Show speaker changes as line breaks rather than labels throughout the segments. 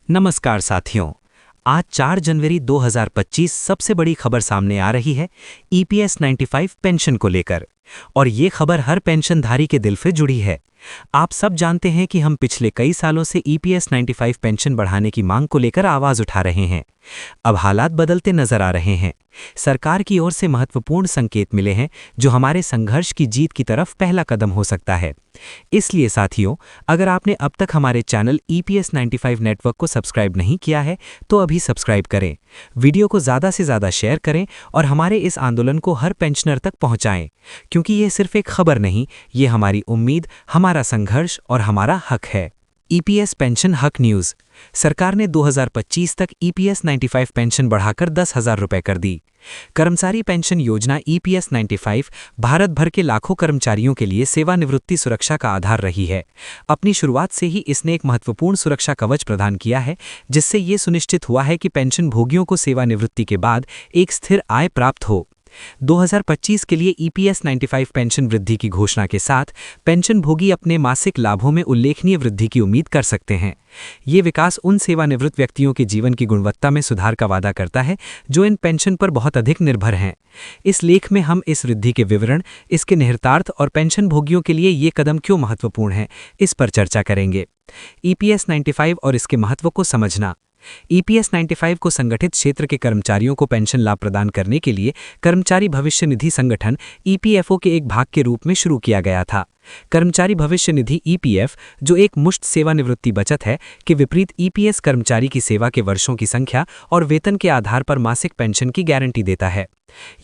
नमस्कार साथियों। आज 4 जनवरी 2025 सबसे बड़ी खबर सामने आ रही है ईपीएस 95 पेंशन को लेकर। और ये खबर हर पेंशनधारी के दिल से जुड़ी है। आप सब जानते हैं कि हम पिछले कई सालों से ईपीएस 95 पेंशन बढ़ाने की मांग को लेकर आवाज उठा रहे हैं। अब हालात बदलते नजर आ रहे हैं। सरकार की ओर से महत्वपूर्ण संकेत मिले हैं जो हमारे संघर्ष की जीत की तरफ पहला कदम हो सकता है। इसलिए साथियों, अगर आपने अब तक हमारे चैनल ईपीएस 95 नेटवर्क को सब्सक्राइब नहीं किया है तो अभी सब्सक्राइब करें, वीडियो को ज़्यादा से ज़्यादा शेयर करें और हमारे इस आंदोलन को हर पेंशनर तक पहुंचाएं, क्योंकि ये सिर्फ एक खबर नहीं, ये हमारी उम्मीद, हमारा संघर्ष और हमारा हक है। ईपीएस पेंशन हक न्यूज़। सरकार ने 2025 तक ईपीएस 95 पेंशन बढ़ाकर 10,000 रुपये कर दी। कर्मचारी पेंशन योजना ईपीएस 95 भारत भर के लाखों कर्मचारियों के लिए सेवानिवृत्ति सुरक्षा का आधार रही है। अपनी शुरुआत से ही इसने एक महत्वपूर्ण सुरक्षा कवच प्रदान किया है, जिससे ये सुनिश्चित हुआ है कि पेंशन भोगियों को सेवानिवृत्ति के बाद एक स्थिर आय प्राप्त हो। 2025 के लिए ईपीएस 95 पेंशन वृद्धि की घोषणा के साथ पेंशन भोगी अपने मासिक लाभों में उल्लेखनीय वृद्धि की उम्मीद कर सकते हैं। ये विकास उन सेवानिवृत्त व्यक्तियों के जीवन की गुणवत्ता में सुधार का वादा करता है जो इन पेंशन पर बहुत अधिक निर्भर हैं। इस लेख में हम इस वृद्धि के विवरण, इसके निहितार्थ और पेंशन भोगियों के लिए ये कदम क्यों महत्वपूर्ण है, इस पर चर्चा करेंगे। ईपीएस 95 और इसके महत्व को समझना। ईपीएस 95 को संगठित क्षेत्र के कर्मचारियों को पेंशन लाभ प्रदान करने के लिए कर्मचारी भविष्य निधि संगठन ईपीएफओ के एक भाग के रूप में शुरू किया गया था। कर्मचारी भविष्य निधि ईपीएफ, जो एक मुश्त सेवानिवृत्ति बचत है, के विपरीत ईपीएस कर्मचारी की सेवा के वर्षों की संख्या और वेतन के आधार पर मासिक पेंशन की गारंटी देता है।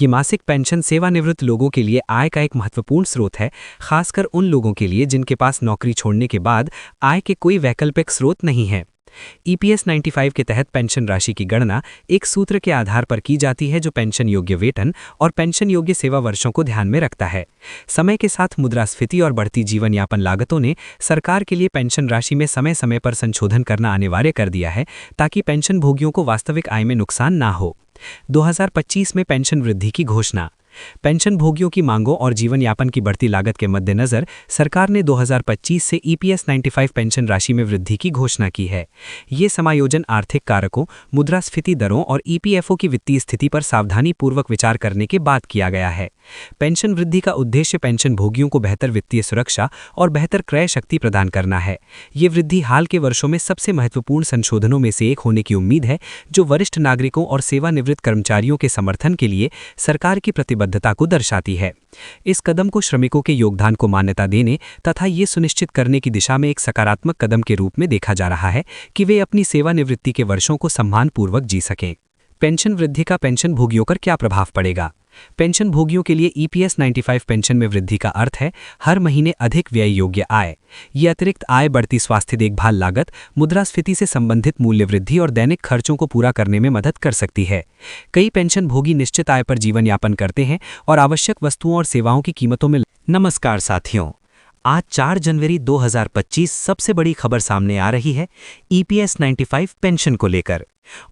ये मासिक पेंशन सेवानिवृत्त लोगों के लिए आय का एक महत्वपूर्ण स्रोत है, खासकर उन लोगों के लिए जिनके पास नौकरी छोड़ने के बाद आय के कोई वैकल्पिक स्रोत नहीं है। ईपीएस 95 के तहत पेंशन राशि की गणना एक सूत्र के आधार पर की जाती है जो पेंशन योग्य वेतन और पेंशन योग्य सेवा वर्षों को ध्यान में रखता है। समय के साथ मुद्रास्फीति और बढ़ती जीवन यापन लागतों ने सरकार के लिए पेंशन राशि में समय समय पर संशोधन करना अनिवार्य कर दिया है, ताकि पेंशन भोगियों को वास्तविक आय में नुकसान ना हो। 2025 में पेंशन वृद्धि की घोषणा। पेंशन भोगियों की मांगों और जीवन यापन की बढ़ती लागत के मद्देनजर सरकार ने 2025 से ईपीएस 95 पेंशन राशि में वृद्धि की घोषणा की है। ये समायोजन आर्थिक कारकों, मुद्रास्फीति दरों और ईपीएफओ की वित्तीय स्थिति पर सावधानीपूर्वक विचार करने के बाद किया गया है। पेंशन वृद्धि का उद्देश्य पेंशन भोगियों को बेहतर वित्तीय सुरक्षा और बेहतर क्रय शक्ति प्रदान करना है। ये वृद्धि हाल के वर्षों में सबसे महत्वपूर्ण संशोधनों में से एक होने की उम्मीद है, जो वरिष्ठ नागरिकों और सेवानिवृत्त कर्मचारियों के समर्थन के लिए सरकार की प्रतिबद्धता को दर्शाती है। इस कदम को श्रमिकों के योगदान को मान्यता देने तथा ये सुनिश्चित करने की दिशा में एक सकारात्मक कदम के रूप में देखा जा रहा है कि वे अपनी सेवानिवृत्ति के वर्षों को सम्मानपूर्वक जी सकें। पेंशन वृद्धि का पेंशन भोगियों पर क्या प्रभाव पड़ेगा? पेंशन भोगियों के लिए ईपीएस 95 पेंशन में वृद्धि का अर्थ है हर महीने अधिक व्यय योग्य आय। ये अतिरिक्त आय बढ़ती स्वास्थ्य देखभाल लागत, मुद्रास्फीति से संबंधित मूल्य वृद्धि और दैनिक खर्चों को पूरा करने में मदद कर सकती है। कई पेंशन भोगी निश्चित आय पर जीवन यापन करते हैं और आवश्यक वस्तुओं और सेवाओं की कीमतों में। नमस्कार साथियों, आज 4 जनवरी 2025 सबसे बड़ी खबर सामने आ रही है ईपीएस 95 पेंशन को लेकर।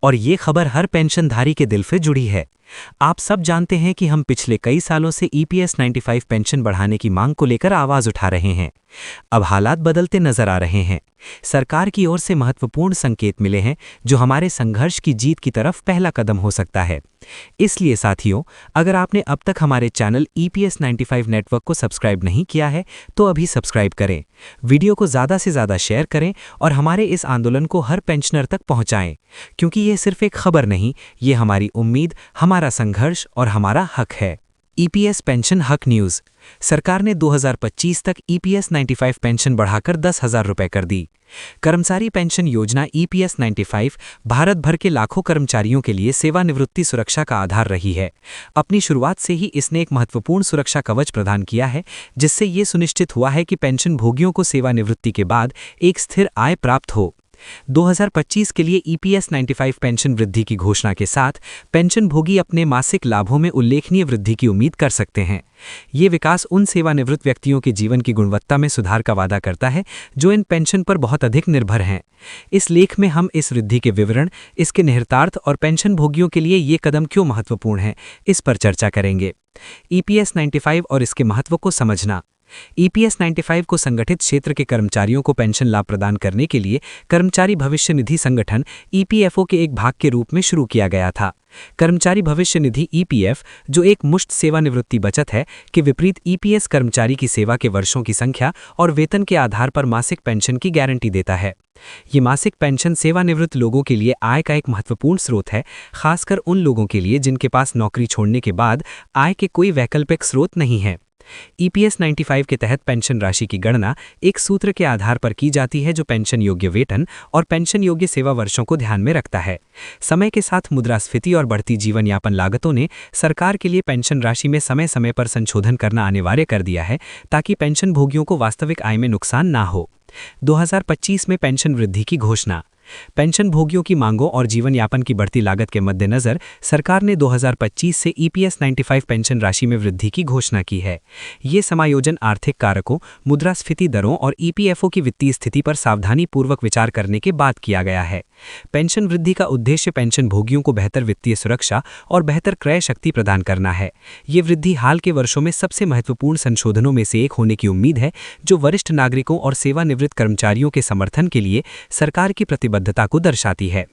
और ये खबर हर पेंशनधारी के दिल से जुड़ी है। आप सब जानते हैं कि हम पिछले कई सालों से ईपीएस 95 पेंशन बढ़ाने की मांग को लेकर आवाज उठा रहे हैं। अब हालात बदलते नजर आ रहे हैं। सरकार की ओर से महत्वपूर्ण संकेत मिले हैं जो हमारे संघर्ष की जीत की तरफ पहला कदम हो सकता है। इसलिए साथियों, अगर आपने अब तक हमारे चैनल ईपीएस 95 नेटवर्क को सब्सक्राइब नहीं किया है तो अभी सब्सक्राइब करें, वीडियो को ज़्यादा से ज़्यादा शेयर करें और हमारे इस आंदोलन को हर पेंशनर तक पहुंचाएं, क्योंकि ये सिर्फ एक खबर नहीं, ये हमारी उम्मीद, हमारा संघर्ष और हमारा हक है। ईपीएस पेंशन हक न्यूज़। सरकार ने 2025 तक ईपीएस 95 पेंशन बढ़ाकर 10,000 रुपये कर दी। कर्मचारी पेंशन योजना ईपीएस 95 भारत भर के लाखों कर्मचारियों के लिए सेवानिवृत्ति सुरक्षा का आधार रही है। अपनी शुरुआत से ही इसने एक महत्वपूर्ण सुरक्षा कवच प्रदान किया है, जिससे ये सुनिश्चित हुआ है कि पेंशन भोगियों को सेवानिवृत्ति के बाद एक स्थिर आय प्राप्त हो। 2025 के लिए ईपीएस 95 पेंशन वृद्धि की घोषणा के साथ पेंशन भोगी अपने मासिक लाभों में उल्लेखनीय वृद्धि की उम्मीद कर सकते हैं। ये विकास उन सेवानिवृत्त व्यक्तियों के जीवन की गुणवत्ता में सुधार का वादा करता है जो इन पेंशन पर बहुत अधिक निर्भर हैं। इस लेख में हम इस वृद्धि के विवरण, इसके निहितार्थ और पेंशन भोगियों के लिए ये कदम क्यों महत्वपूर्ण है, इस पर चर्चा करेंगे। ईपीएस 95 और इसके महत्व को समझना। ईपीएस 95 को संगठित क्षेत्र के कर्मचारियों को पेंशन लाभ प्रदान करने के लिए कर्मचारी भविष्य निधि संगठन ईपीएफओ के एक भाग के रूप में शुरू किया गया था। कर्मचारी भविष्य निधि ईपीएफ, जो एक मुश्त सेवानिवृत्ति बचत है, के विपरीत ईपीएस कर्मचारी की सेवा के वर्षों की संख्या और वेतन के आधार पर मासिक पेंशन की गारंटी देता है। ये मासिक पेंशन सेवानिवृत्त लोगों के लिए आय का एक महत्वपूर्ण स्रोत है, खासकर उन लोगों के लिए जिनके पास नौकरी छोड़ने के बाद आय के कोई वैकल्पिक स्रोत नहीं है। ईपीएस 95 के तहत पेंशन राशि की गणना एक सूत्र के आधार पर की जाती है जो पेंशन योग्य वेतन और पेंशन योग्य सेवा वर्षों को ध्यान में रखता है। समय के साथ मुद्रास्फीति और बढ़ती जीवन यापन लागतों ने सरकार के लिए पेंशन राशि में समय समय पर संशोधन करना अनिवार्य कर दिया है, ताकि पेंशन भोगियों को वास्तविक आय में नुकसान ना हो। 2025 में पेंशन वृद्धि की घोषणा। पेंशन भोगियों की मांगों और जीवन यापन की बढ़ती लागत के मद्देनजर सरकार ने 2025 से ईपीएस 95 पेंशन राशि में वृद्धि की घोषणा की है। ये समायोजन आर्थिक कारकों, मुद्रास्फीति दरों और ईपीएफओ की वित्तीय स्थिति पर सावधानीपूर्वक विचार करने के बाद किया गया है। पेंशन वृद्धि का उद्देश्य पेंशन भोगियों को बेहतर वित्तीय सुरक्षा और बेहतर क्रय शक्ति प्रदान करना है। ये वृद्धि हाल के वर्षों में सबसे महत्वपूर्ण संशोधनों में से एक होने की उम्मीद है, जो वरिष्ठ नागरिकों और सेवानिवृत्त कर्मचारियों के समर्थन के लिए सरकार की प्रतिबद्धता को दर्शाती है।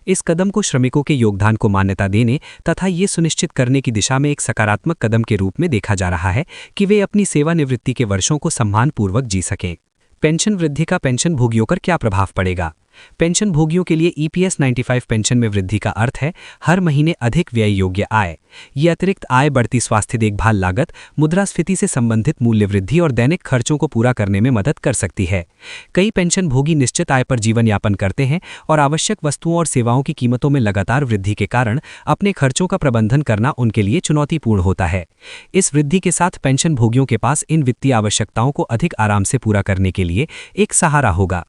इस कदम को श्रमिकों के योगदान को मान्यता देने तथा ये सुनिश्चित करने की दिशा में एक सकारात्मक कदम के रूप में देखा जा रहा है कि वे अपनी सेवानिवृत्ति के वर्षों को सम्मानपूर्वक जी सकें। पेंशन वृद्धि का पेंशन भोगियों पर क्या प्रभाव पड़ेगा? पेंशन भोगियों के लिए ईपीएस 95 पेंशन में वृद्धि का अर्थ है हर महीने अधिक व्यय योग्य आय। ये अतिरिक्त आय बढ़ती स्वास्थ्य देखभाल लागत, मुद्रास्फीति से संबंधित मूल्य वृद्धि और दैनिक खर्चों को पूरा करने में मदद कर सकती है। कई पेंशन भोगी निश्चित आय पर जीवन यापन करते हैं और आवश्यक वस्तुओं और सेवाओं की कीमतों में लगातार वृद्धि के कारण अपने खर्चों का प्रबंधन करना उनके लिए चुनौतीपूर्ण होता है। इस वृद्धि के साथ पेंशन भोगियों के पास इन वित्तीय आवश्यकताओं को अधिक आराम से पूरा करने के लिए एक सहारा होगा।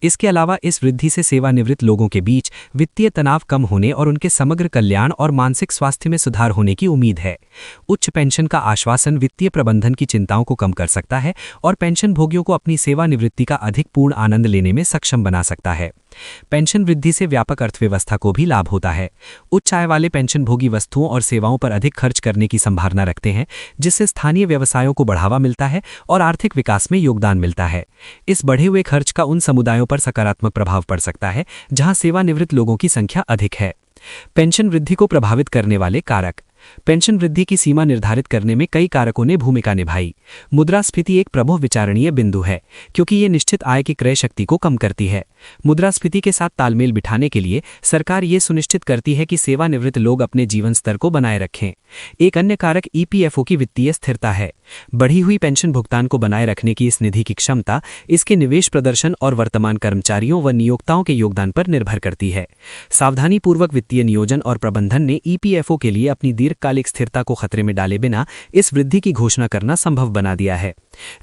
इसके अलावा इस वृद्धि से सेवानिवृत्त लोगों के बीच वित्तीय तनाव कम होने और उनके समग्र कल्याण और मानसिक स्वास्थ्य में सुधार होने की उम्मीद है। उच्च पेंशन का आश्वासन वित्तीय प्रबंधन की चिंताओं को कम कर सकता है और पेंशन भोगियों को अपनी सेवानिवृत्ति का अधिक पूर्ण आनंद लेने में सक्षम बना सकता है। पेंशन वृद्धि से व्यापक अर्थव्यवस्था को भी लाभ होता है। उच्च आय वाले पेंशन भोगी वस्तुओं और सेवाओं पर अधिक खर्च करने की संभावना रखते हैं, जिससे स्थानीय व्यवसायों को बढ़ावा मिलता है और आर्थिक विकास में योगदान मिलता है। इस बढ़े हुए खर्च का उन समुदायों पर सकारात्मक प्रभाव पड़ सकता है जहां सेवानिवृत्त लोगों की संख्या अधिक है। पेंशन वृद्धि को प्रभावित करने वाले कारक। पेंशन वृद्धि की सीमा निर्धारित करने में कई कारकों ने भूमिका निभाई। मुद्रास्फीति एक प्रमुख विचारणीय बिंदु है, क्योंकि ये निश्चित आय की क्रय शक्ति को कम करती है। मुद्रास्फीति के साथ तालमेल बिठाने के लिए सरकार ये सुनिश्चित करती है कि सेवानिवृत्त लोग अपने जीवन स्तर को बनाए रखें। एक अन्य कारक ईपीएफओ की वित्तीय स्थिरता है। बढ़ी हुई पेंशन भुगतान को बनाए रखने की इस निधि की क्षमता इसके निवेश प्रदर्शन और वर्तमान कर्मचारियों व नियोक्ताओं के योगदान पर निर्भर करती है। सावधानीपूर्वक वित्तीय नियोजन और प्रबंधन ने ईपीएफओ के लिए अपनी दीर्घकालिक स्थिरता को खतरे में डाले बिना इस वृद्धि की घोषणा करना संभव बना दिया है।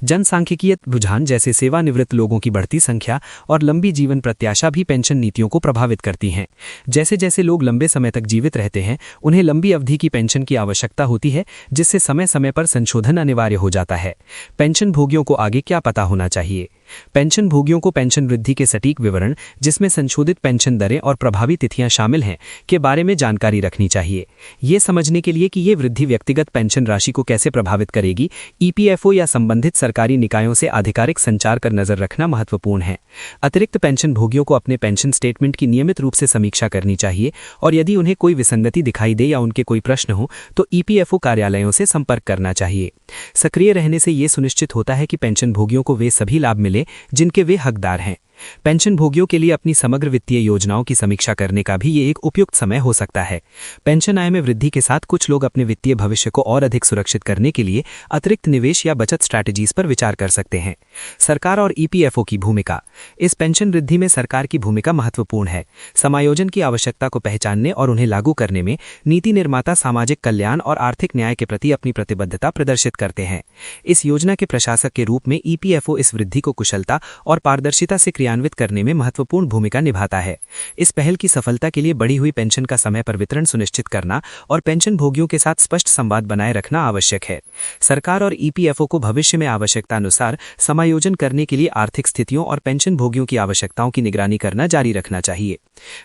जनसांख्यिकीय रुझान जैसे सेवानिवृत्त लोगों की बढ़ती संख्या और लंबी जीवन प्रत्याशा भी पेंशन नीतियों को प्रभावित करती हैं। जैसे जैसे लोग लंबे समय तक जीवित रहते हैं, उन्हें लंबी अवधि की पेंशन की आवश्यकता होती है, जिससे समय समय पर संशोधन अनिवार्य हो जाता है। पेंशन भोगियों को आगे क्या पता होना चाहिए? पेंशन भोगियों को पेंशन वृद्धि के सटीक विवरण, जिसमें संशोधित पेंशन दरें और प्रभावी तिथियां शामिल हैं, के बारे में जानकारी रखनी चाहिए। ये समझने के लिए कि ये वृद्धि व्यक्तिगत पेंशन राशि को कैसे प्रभावित करेगी, ईपीएफओ या संबंधित सरकारी निकायों से आधिकारिक संचार कर नजर रखना महत्वपूर्ण है। अतिरिक्त पेंशन भोगियों को अपने पेंशन स्टेटमेंट की नियमित रूप से समीक्षा करनी चाहिए और यदि उन्हें कोई विसंगति दिखाई दे या उनके कोई प्रश्न हो तो ईपीएफओ कार्यालयों से संपर्क करना चाहिए। सक्रिय रहने से ये सुनिश्चित होता है कि पेंशन भोगियों को वे सभी लाभ मिले जिनके वे हकदार हैं। पेंशन भोगियों के लिए अपनी समग्र वित्तीय योजनाओं की समीक्षा करने का भी ये एक उपयुक्त समय हो सकता है। पेंशन आय में वृद्धि के साथ कुछ लोग अपने वित्तीय भविष्य को और अधिक सुरक्षित करने के लिए अतिरिक्त निवेश या बचत स्ट्रैटेजीज पर विचार कर सकते हैं। सरकार और ईपीएफओ की भूमिका। इस पेंशन वृद्धि में सरकार की भूमिका महत्वपूर्ण है। समायोजन की आवश्यकता को पहचानने और उन्हें लागू करने में नीति निर्माता सामाजिक कल्याण और आर्थिक न्याय के प्रति अपनी प्रतिबद्धता प्रदर्शित करते हैं। इस योजना के प्रशासक के रूप में ईपीएफओ इस वृद्धि को कुशलता और पारदर्शिता से क्रियान्वित करने में महत्वपूर्ण भूमिका निभाता है। इस पहल की सफलता के लिए बढ़ी हुई पेंशन का समय पर वितरण सुनिश्चित करना और पेंशन भोगियों के साथ स्पष्ट संवाद बनाए रखना आवश्यक है। सरकार और ईपीएफओ को भविष्य में आवश्यकता अनुसार समायोजन करने के लिए आर्थिक स्थितियों और पेंशन भोगियों की आवश्यकताओं की निगरानी करना जारी रखना चाहिए।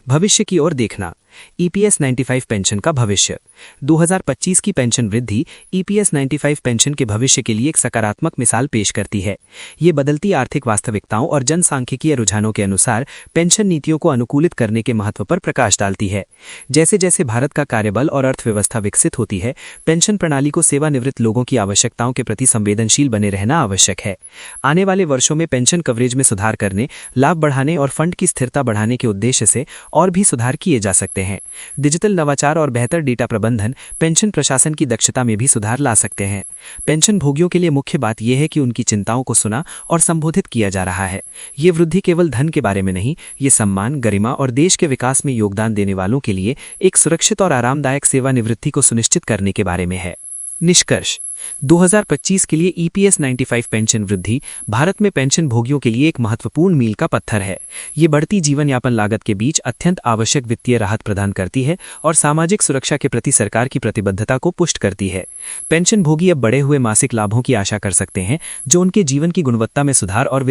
भविष्य की ओर देखना।
ईपीएस 95 पेंशन का भविष्य। 2025 की पेंशन वृद्धि ईपीएस 95 पेंशन के भविष्य के लिए एक सकारात्मक मिसाल पेश करती है। ये बदलती आर्थिक वास्तविकताओं और जनसांख्यिकीय रुझानों के अनुसार पेंशन नीतियों को अनुकूलित करने के महत्व पर प्रकाश डालती है। जैसे जैसे भारत का कार्यबल और अर्थव्यवस्था विकसित होती है, पेंशन प्रणाली को सेवानिवृत्त लोगों की आवश्यकताओं के प्रति संवेदनशील बने रहना आवश्यक है। आने वाले वर्षों में पेंशन कवरेज में सुधार करने, लाभ बढ़ाने और फंड की स्थिरता बढ़ाने के उद्देश्य से और भी सुधार किए जा सकते हैं। डिजिटल नवाचार और बेहतर डेटा प्रबंधन पेंशन प्रशासन की दक्षता में भी सुधार ला सकते हैं। पेंशन भोगियों के लिए मुख्य बात यह है कि उनकी चिंताओं को सुना और संबोधित किया जा रहा है। ये वृद्धि केवल धन के बारे में नहीं, ये सम्मान, गरिमा और देश के विकास में योगदान देने वालों के लिए एक सुरक्षित और आरामदायक सेवानिवृत्ति को सुनिश्चित करने के बारे में है। निष्कर्ष: 2025 के लिए ईपीएस 95 पेंशन वृद्धि भारत में पेंशन भोगियों के लिए एक महत्वपूर्ण मील का पत्थर है। ये बढ़ती जीवन यापन लागत के बीच अत्यंत आवश्यक वित्तीय राहत प्रदान करती है और सामाजिक सुरक्षा के प्रति सरकार की प्रतिबद्धता को पुष्ट करती है। पेंशन भोगी अब बढ़े हुए मासिक लाभों की आशा कर सकते हैं, जो उनके जीवन की गुणवत्ता में सुधार और